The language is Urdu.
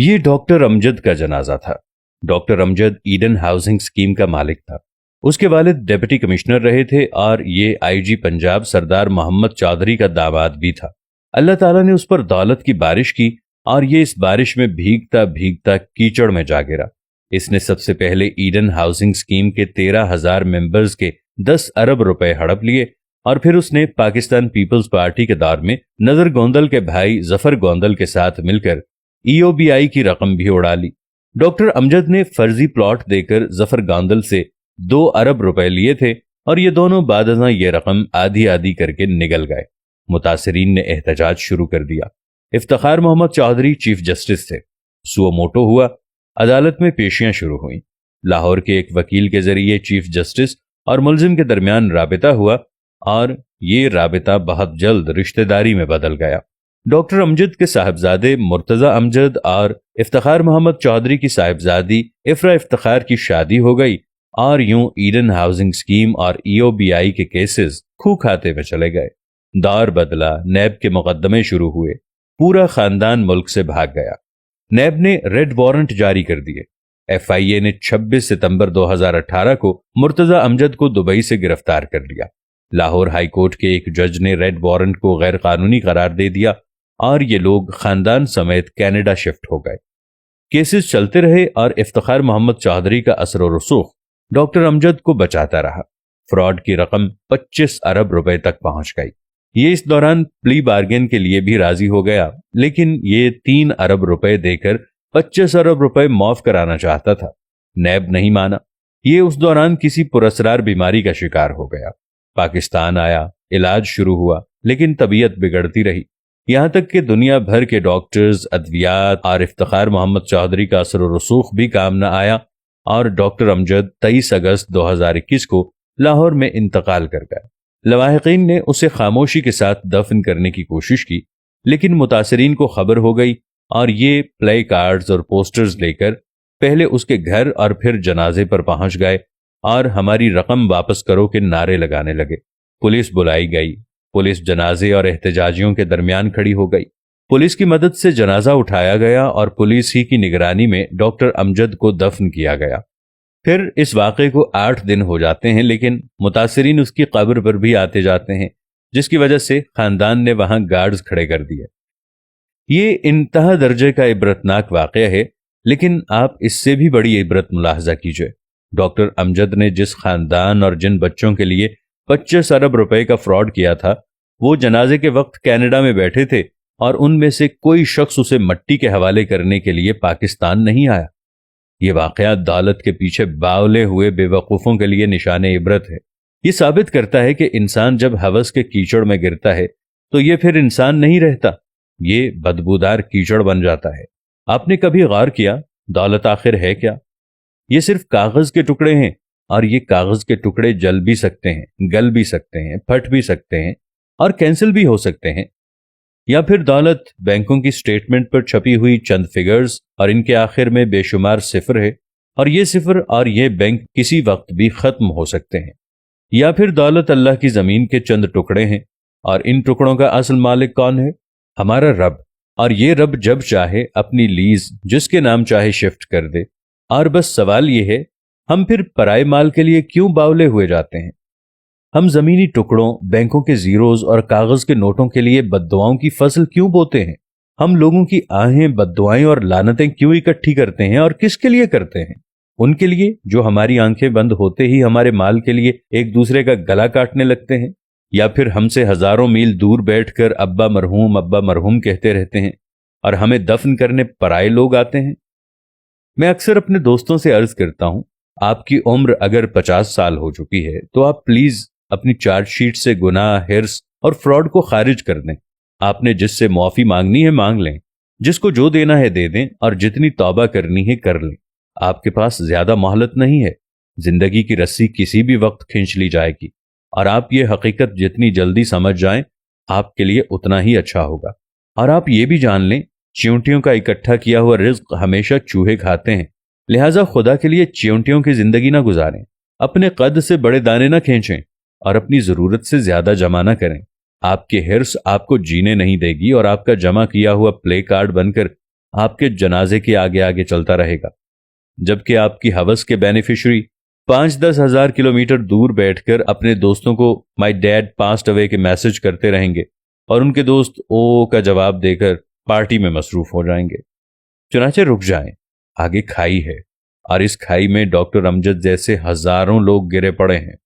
یہ ڈاکٹر امجد کا جنازہ تھا۔ ڈاکٹر امجد ایڈن ہاؤسنگ اسکیم کا مالک تھا۔ اس کے والد ڈپٹی کمشنر رہے تھے اور یہ آئی جی پنجاب سردار محمد چودھری کا داماد بھی تھا۔ اللہ تعالیٰ نے اس پر دولت کی بارش کی اور یہ اس بارش میں بھیگتا بھیگتا کیچڑ میں جا گرا۔ اس نے سب سے پہلے ایڈن ہاؤسنگ اسکیم کے 13,000 ممبرز کے 10 ارب روپے ہڑپ لیے اور پھر اس نے پاکستان پیپلز پارٹی کے دور میں نظر گوندل کے بھائی ظفر گوندل کے ساتھ مل کر EOBI کی رقم بھی اڑا لی۔ ڈاکٹر امجد نے فرضی پلاٹ دے کر ظفر گوندل سے 2 ارب روپے لیے تھے اور یہ دونوں بعد ازاں یہ رقم آدھی آدھی کر کے نگل گئے۔ متاثرین نے احتجاج شروع کر دیا۔ افتخار محمد چودھری چیف جسٹس تھے۔ سو موٹو ہوا، عدالت میں پیشیاں شروع ہوئیں۔ لاہور کے ایک وکیل کے ذریعے چیف جسٹس اور ملزم کے درمیان رابطہ ہوا اور یہ رابطہ بہت جلد رشتہ داری میں بدل گیا۔ ڈاکٹر امجد کے صاحبزادے مرتضی امجد اور افتخار محمد چودھری کی صاحبزادی افرا افتخار کی شادی ہو گئی اور یوں ایڈن ہاؤسنگ اسکیم اور EOBI کے کیسز کھو کھاتے میں چلے گئے۔ دور بدلا، نیب کے مقدمے شروع ہوئے، پورا خاندان ملک سے بھاگ گیا۔ نیب نے ریڈ وارنٹ جاری کر دیے۔ FIA نے 26 ستمبر 2018 کو مرتضی امجد کو دبئی سے گرفتار کر لیا۔ لاہور ہائی کورٹ کے ایک جج نے ریڈ وارنٹ کو غیر قانونی قرار دے دیا اور یہ لوگ خاندان سمیت کینیڈا شفٹ ہو گئے۔ کیسز چلتے رہے اور افتخار محمد چودھری کا اثر و رسوخ ڈاکٹر امجد کو بچاتا رہا۔ فراڈ کی رقم 25 ارب روپے تک پہنچ گئی۔ یہ اس دوران پلی بارگین کے لیے بھی راضی ہو گیا، لیکن یہ 3 ارب روپے دے کر 25 ارب روپے معاف کرانا چاہتا تھا۔ نیب نہیں مانا۔ یہ اس دوران کسی پراسرار بیماری کا شکار ہو گیا۔ پاکستان آیا، علاج شروع ہوا، لیکن طبیعت بگڑتی رہی، یہاں تک کہ دنیا بھر کے ڈاکٹرز، ادویات اور افتخار محمد چودھری کا اثر و رسوخ بھی کام نہ آیا اور ڈاکٹر امجد 23 اگست 2021 کو لاہور میں انتقال کر گیا۔ لواحقین نے اسے خاموشی کے ساتھ دفن کرنے کی کوشش کی، لیکن متاثرین کو خبر ہو گئی اور یہ پلے کارڈز اور پوسٹرز لے کر پہلے اس کے گھر اور پھر جنازے پر پہنچ گئے اور ہماری رقم واپس کرو کے نعرے لگانے لگے۔ پولیس بلائی گئی۔ پولیس جنازے اور احتجاجیوں کے درمیان کھڑی ہو گئی۔ پولیس کی مدد سے جنازہ اٹھایا گیا اور پولیس ہی کی نگرانی میں ڈاکٹر امجد کو دفن کیا گیا۔ پھر اس واقعے کو 8 دن ہو جاتے ہیں، لیکن متاثرین اس کی قبر پر بھی آتے جاتے ہیں، جس کی وجہ سے خاندان نے وہاں گارڈز کھڑے کر دیے۔ یہ انتہا درجے کا عبرتناک واقعہ ہے، لیکن آپ اس سے بھی بڑی عبرت ملاحظہ کیجئے۔ ڈاکٹر امجد نے جس خاندان اور جن بچوں کے لیے 25 ارب روپے کا فراڈ کیا تھا، وہ جنازے کے وقت کینیڈا میں بیٹھے تھے اور ان میں سے کوئی شخص اسے مٹی کے حوالے کرنے کے لیے پاکستان نہیں آیا۔ یہ واقعہ دولت کے پیچھے باولے ہوئے بے وقوفوں کے لیے نشان عبرت ہے۔ یہ ثابت کرتا ہے کہ انسان جب ہوس کے کیچڑ میں گرتا ہے تو یہ پھر انسان نہیں رہتا، یہ بدبودار کیچڑ بن جاتا ہے۔ آپ نے کبھی غور کیا دولت آخر ہے کیا؟ یہ صرف کاغذ کے ٹکڑے ہیں، اور یہ کاغذ کے ٹکڑے جل بھی سکتے ہیں، گل بھی سکتے ہیں، پھٹ بھی سکتے ہیں اور کینسل بھی ہو سکتے ہیں۔ یا پھر دولت بینکوں کی سٹیٹمنٹ پر چھپی ہوئی چند فگرز اور ان کے آخر میں بے شمار صفر ہے، اور یہ صفر اور یہ بینک کسی وقت بھی ختم ہو سکتے ہیں۔ یا پھر دولت اللہ کی زمین کے چند ٹکڑے ہیں، اور ان ٹکڑوں کا اصل مالک کون ہے؟ ہمارا رب، اور یہ رب جب چاہے اپنی لیز جس کے نام چاہے شفٹ کر دے۔ اور بس سوال یہ ہے، ہم پھر پرائے مال کے لیے کیوں باولے ہوئے جاتے ہیں؟ ہم زمینی ٹکڑوں، بینکوں کے زیروز اور کاغذ کے نوٹوں کے لیے بددعاؤں کی فصل کیوں بوتے ہیں؟ ہم لوگوں کی آہیں، بددعائیں اور لعنتیں کیوں اکٹھی کرتے ہیں اور کس کے لیے کرتے ہیں؟ ان کے لیے جو ہماری آنکھیں بند ہوتے ہی ہمارے مال کے لیے ایک دوسرے کا گلا کاٹنے لگتے ہیں، یا پھر ہم سے ہزاروں میل دور بیٹھ کر ابا مرحوم کہتے رہتے ہیں اور ہمیں دفن کرنے پرائے لوگ آتے ہیں؟ میں اکثر اپنے دوستوں سے عرض کرتا ہوں، آپ کی عمر اگر 50 سال ہو چکی ہے تو آپ پلیز اپنی چارج شیٹ سے گناہ، ہرس اور فراڈ کو خارج کر دیں۔ آپ نے جس سے معافی مانگنی ہے مانگ لیں، جس کو جو دینا ہے دے دیں، اور جتنی توبہ کرنی ہے کر لیں۔ آپ کے پاس زیادہ مہلت نہیں ہے۔ زندگی کی رسی کسی بھی وقت کھینچ لی جائے گی، اور آپ یہ حقیقت جتنی جلدی سمجھ جائیں آپ کے لیے اتنا ہی اچھا ہوگا۔ اور آپ یہ بھی جان لیں، چیونٹیوں کا اکٹھا کیا ہوا رزق ہمیشہ چوہے کھاتے ہیں، لہٰذا خدا کے لیے چیونٹیوں کی زندگی نہ گزاریں، اپنے قد سے بڑے دانے نہ کھینچیں اور اپنی ضرورت سے زیادہ جمع نہ کریں۔ آپ کے ہرس آپ کو جینے نہیں دے گی، اور آپ کا جمع کیا ہوا پلے کارڈ بن کر آپ کے جنازے کے آگے آگے چلتا رہے گا، جبکہ آپ کی ہوس کے بینیفیشری 5-10 ہزار کلومیٹر دور بیٹھ کر اپنے دوستوں کو مائی ڈیڈ پاسڈ اوے کے میسج کرتے رہیں گے اور ان کے دوست او کا جواب دے کر پارٹی میں مصروف ہو جائیں گے۔ چنانچہ رک جائیں، آگے کھائی ہے، اور اس کھائی میں ڈاکٹر امجد جیسے ہزاروں لوگ گرے پڑے ہیں۔